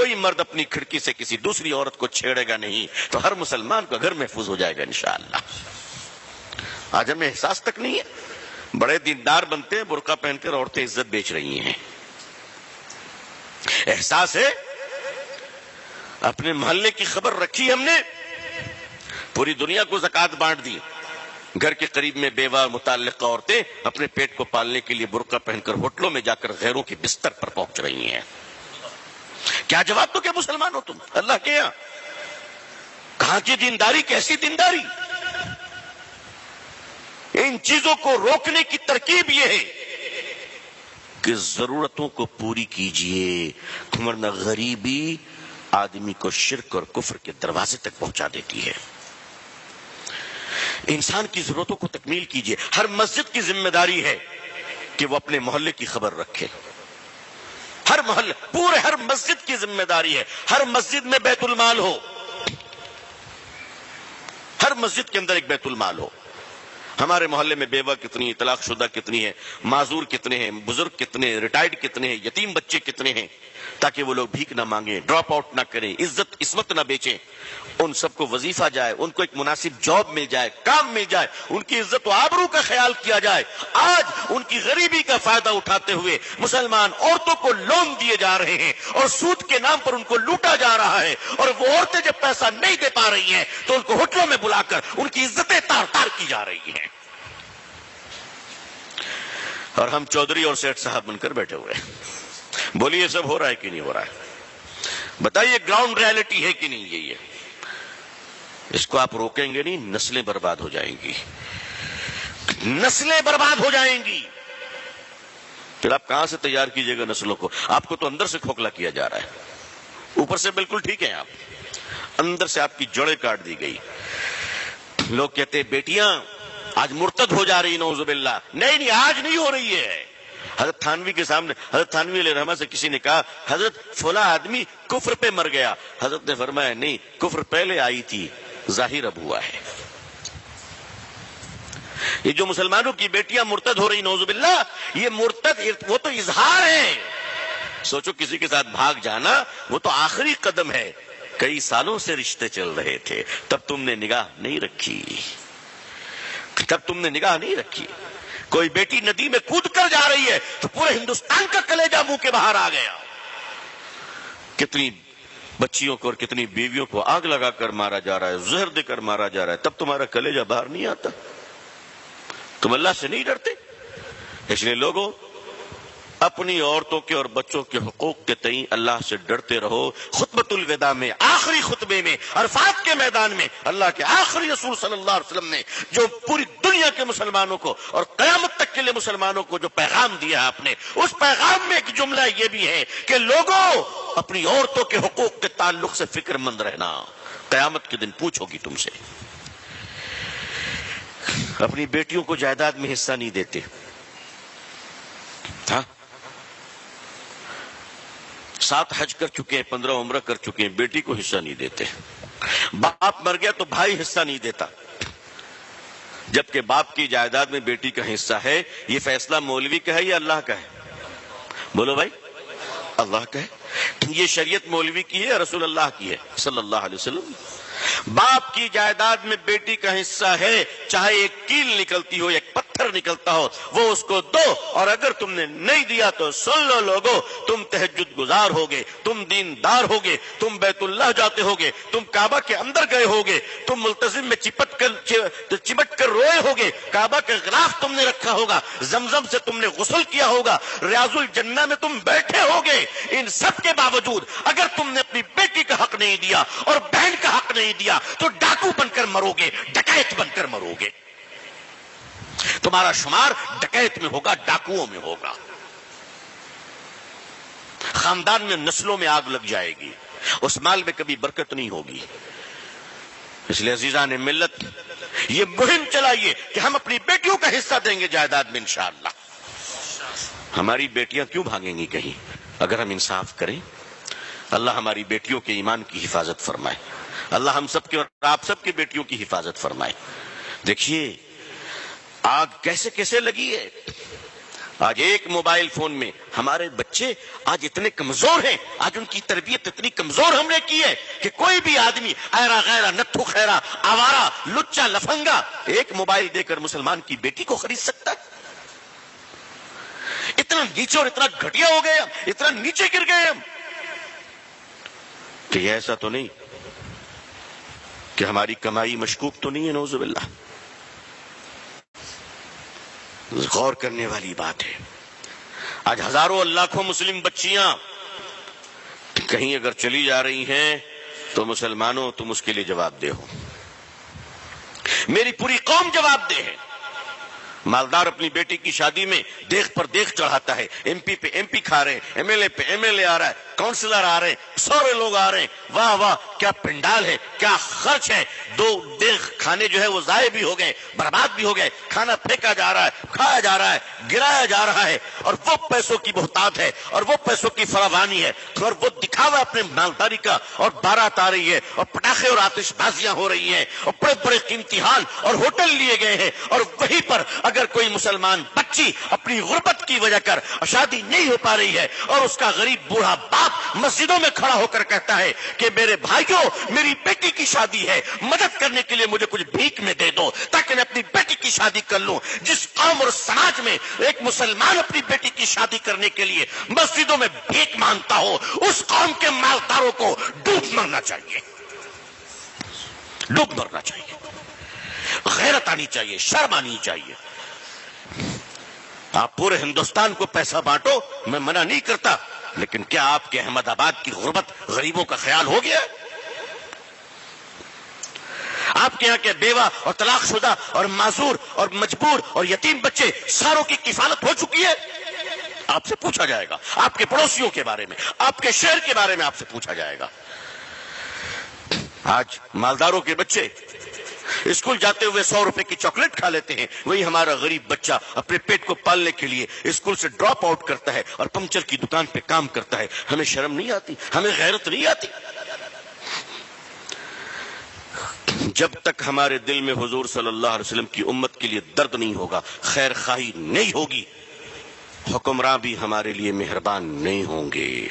کوئی مرد اپنی کھڑکی سے کسی دوسری عورت کو چھیڑے گا نہیں، تو ہر مسلمان کا گھر محفوظ ہو جائے گا انشاءاللہ۔ آج ہمیں احساس تک نہیں ہے، بڑے دیندار بنتے ہیں، برقع پہن کر عورتیں عزت بیچ رہی ہیں۔ احساس ہے؟ اپنے محلے کی خبر رکھی ہم نے، پوری دنیا کو زکوٰۃ بانٹ دی، گھر کے قریب میں بیوہ متعلقہ عورتیں اپنے پیٹ کو پالنے کے لیے برقع پہن کر ہوٹلوں میں جا کر غیروں کے بستر پر پہنچ رہی ہیں۔ کیا جواب تو کیا مسلمان ہو تم اللہ کے یہاں؟ کہاں کی دینداری، کیسی دینداری؟ ان چیزوں کو روکنے کی ترکیب یہ ہے کہ ضرورتوں کو پوری کیجئے، ورنہ غریبی آدمی کو شرک اور کفر کے دروازے تک پہنچا دیتی ہے۔ انسان کی ضرورتوں کو تکمیل کیجئے۔ ہر مسجد کی ذمہ داری ہے کہ وہ اپنے محلے کی خبر رکھے۔ ہر محلے، پورے ہر مسجد کی ذمہ داری ہے، ہر مسجد میں بیت المال ہو، ہر مسجد کے اندر ایک بیت المال ہو۔ ہمارے محلے میں بیوہ کتنی ہے، طلاق شدہ کتنی ہے، معذور کتنے ہیں، بزرگ کتنے ہیں، ریٹائرڈ کتنے ہیں، یتیم بچے کتنے ہیں، تاکہ وہ لوگ بھیک نہ مانگیں، ڈراپ آؤٹ نہ کریں، عزت عصمت نہ بیچیں، ان سب کو وظیفہ جائے، ان کو ایک مناسب جاب مل جائے، کام مل جائے، ان کی عزت و آبرو کا خیال کیا جائے۔ آج ان کی غریبی کا فائدہ اٹھاتے ہوئے مسلمان عورتوں کو لون دیے جا رہے ہیں اور سود کے نام پر ان کو لوٹا جا رہا ہے، اور وہ عورتیں جب پیسہ نہیں دے پا رہی ہیں تو ان کو ہوٹلوں میں بلا کر ان کی عزتیں تار تار کی جا رہی ہیں، اور ہم چودھری اور سیٹھ صاحب بن کر بیٹھے ہوئے ہیں۔ بولیے یہ سب ہو رہا ہے کہ نہیں ہو رہا ہے؟ بتائیے گراؤنڈ ریالٹی ہے کہ نہیں؟ یہ اس کو آپ روکیں گے نہیں، نسلیں برباد ہو جائیں گی، نسلیں برباد ہو جائیں گی۔ پھر آپ کہاں سے تیار کیجئے گا نسلوں کو؟ آپ کو تو اندر سے کھوکھلا کیا جا رہا ہے، اوپر سے بالکل ٹھیک ہیں آپ، اندر سے آپ کی جڑیں کاٹ دی گئی۔ لوگ کہتے ہیں بیٹیاں آج مرتد ہو جا رہی، نعوذ باللہ۔ نہیں، آج نہیں ہو رہی ہے۔ حضرت تھانوی کے سامنے حضرت تھانوی علیہ رحمہ سے کسی نے کہا حضرت فلاں آدمی کفر پہ مر گیا، حضرت نے فرمایا نہیں، کفر پہلے آئی تھی، ظاہر اب ہوا ہے۔ یہ جو مسلمانوں کی بیٹیاں مرتد ہو رہی، نعوذ باللہ، یہ مرتد وہ تو اظہار ہے۔ سوچو کسی کے ساتھ بھاگ جانا وہ تو آخری قدم ہے، کئی سالوں سے رشتے چل رہے تھے، تب تم نے نگاہ نہیں رکھی، تب تم نے نگاہ نہیں رکھی۔ کوئی بیٹی ندی میں کود کر جا رہی ہے تو پورے ہندوستان کا کلیجہ منہ کے باہر آ گیا۔ کتنی بچیوں کو اور کتنی بیویوں کو آگ لگا کر مارا جا رہا ہے، زہر دے کر مارا جا رہا ہے، تب تمہارا کلیجہ باہر نہیں آتا؟ تم اللہ سے نہیں ڈرتے؟ اس لیے لوگوں، اپنی عورتوں کے اور بچوں کے حقوق کے تئیں اللہ سے ڈرتے رہو۔ خطبۃ الوداع میں، آخری خطبے میں، عرفات کے میدان میں اللہ کے آخری رسول صلی اللہ علیہ وسلم نے جو پوری دنیا کے مسلمانوں کو اور قیامت تک کے لیے مسلمانوں کو جو پیغام دیا ہے آپ نے، اس پیغام میں ایک جملہ یہ بھی ہے کہ لوگوں، اپنی عورتوں کے حقوق کے تعلق سے فکر مند رہنا، قیامت کے دن پوچھو گی تم سے۔ اپنی بیٹیوں کو جائیداد میں حصہ نہیں دیتے، ہاں، 7 حج کر چکے ہیں، 15 عمرہ کر چکے ہیں، بیٹی کو حصہ نہیں دیتے۔ باپ مر گیا تو بھائی حصہ نہیں دیتا، جبکہ باپ کی جائیداد میں بیٹی کا حصہ ہے۔ یہ فیصلہ مولوی کا ہے یا اللہ کا ہے؟ بولو بھائی، اللہ کا ہے۔ یہ شریعت مولوی کی ہے یا رسول اللہ کی ہے صلی اللہ علیہ وسلم؟ باپ کی جائیداد میں بیٹی کا حصہ ہے، چاہے ایک کیل نکلتی ہو، ایک پتھر نکلتا ہو، وہ اس کو دو، اور اگر تم نے نہیں دیا تو سن لو لوگوں، تم تہجد گزار ہوگے، تم دیندار ہوگے، تم بیت اللہ جاتے ہوگے، تم کعبہ کے اندر گئے ہوگے، تم ملتزم میں چمٹ کر روئے ہوگے، کعبہ کا غلاف تم نے رکھا ہوگا، زمزم سے تم نے غسل کیا ہوگا، ریاض الجنہ میں تم بیٹھے ہوگے۔ ان سب کے باوجود اگر تم نے اپنی بیٹی کا حق نہیں دیا اور بہن کا حق نہیں دیا تو ڈاکو بن کر مرو گے، ڈکیت بن کر مرو گے۔ تمہارا شمار ڈکیت میں ہوگا، ڈاکوؤں میں ہوگا، خاندان میں، نسلوں میں آگ لگ جائے گی، اس مال میں کبھی برکت نہیں ہوگی۔ اس لیے عزیزان ملت، یہ مہم چلائیے کہ ہم اپنی بیٹیوں کا حصہ دیں گے جائیداد میں انشاءاللہ۔ ہماری بیٹیاں کیوں بھاگیں گی کہیں اگر ہم انصاف کریں؟ اللہ ہماری بیٹیوں کے ایمان کی حفاظت فرمائے، اللہ ہم سب کے اور آپ سب کی بیٹیوں کی حفاظت فرمائے۔ دیکھیے آگ کیسے کیسے لگی ہے، آج ایک موبائل فون میں ہمارے بچے آج اتنے کمزور ہیں، آج ان کی تربیت اتنی کمزور ہم نے کی ہے کہ کوئی بھی آدمی ایرا غیرہ نتھو خیرہ آوارہ لچا لفنگا ایک موبائل دے کر مسلمان کی بیٹی کو خرید سکتا ہے؟ اتنا نیچے اور اتنا گھٹیا ہو گئے ہم، اتنا نیچے گر گئے ہم کہ ایسا تو نہیں کہ ہماری کمائی مشکوک تو نہیں ہے؟ نعوذ باللہ. غور کرنے والی بات ہے. آج ہزاروں لاکھوں مسلم بچیاں کہیں اگر چلی جا رہی ہیں تو مسلمانوں تم اس کے لیے جواب دہ ہو، میری پوری قوم جواب دہ ہے. مالدار اپنی بیٹی کی شادی میں دیکھ پر دیکھ چڑھاتا ہے، ایم پی پہ ایم پی کھا رہے ہیں، ایم ایل اے پہ ایم ایل اے آ رہا ہے، کاؤنسلر آ رہے ہیں، سارے لوگ آ رہے ہیں. واہ واہ کیا پنڈال ہے، کیا خرچ ہے. دو دیکھ کھانے جو ہے وہ ضائع بھی ہو گئے، برباد بھی ہو گئے، کھانا پھینکا جا رہا ہے، کھایا جا رہا ہے، گرایا جا رہا ہے. اور وہ پیسوں کی بہتات ہے اور وہ پیسوں کی فراوانی ہے اور وہ دکھاوا اپنے مالداری کا، اور بارات آ رہی ہے اور پٹاخے اور آتش بازیاں ہو رہی ہیں اور بڑے بڑے قیمتی حال اور ہوٹل لیے گئے ہیں. اور وہیں پر اگر کوئی مسلمان بچی اپنی غربت کی وجہ کر شادی نہیں ہو پا رہی ہے اور اس کا غریب بوڑھا باپ مسجدوں میں کھڑا ہو کر کہتا ہے کہ میرے بھائیوں میری بیٹی کی شادی ہے، مدد کرنے کے لیے مجھے کچھ بھیک میں دے دو تاکہ میں اپنی بیٹی کی شادی کر لوں. جس قوم اور سماج میں ایک مسلمان اپنی بیٹی کی شادی کرنے کے لیے مسجدوں میں بھیک مانگتا ہو، اس قوم کے مالداروں کو ڈوب مرنا چاہیے، ڈوب مرنا چاہیے. غیرت آنی چاہیے، شرم آنی چاہیے. آپ پورے ہندوستان کو پیسہ بانٹو، میں منع نہیں کرتا، لیکن کیا آپ کے احمد آباد کی غربت غریبوں کا خیال ہو گیا؟ آپ کے یہاں کے بیوہ اور طلاق شدہ اور معذور اور مجبور اور یتیم بچے ساروں کی کفالت ہو چکی ہے؟ آپ سے پوچھا جائے گا. آپ کے پڑوسیوں کے بارے میں، آپ کے شہر کے بارے میں آپ سے پوچھا جائے گا. آج مالداروں کے بچے اسکول جاتے ہوئے 100 روپے کی چاکلیٹ کھا لیتے ہیں، وہی ہمارا غریب بچہ اپنے پیٹ کو پالنے کے لیے اسکول سے ڈراپ آؤٹ کرتا ہے اور پنچر کی دکان پہ کام کرتا ہے. ہمیں شرم نہیں آتی؟ ہمیں غیرت نہیں آتی؟ جب تک ہمارے دل میں حضور صلی اللہ علیہ وسلم کی امت کے لیے درد نہیں ہوگا، خیر خواہی نہیں ہوگی، حکمراں بھی ہمارے لیے مہربان نہیں ہوں گے.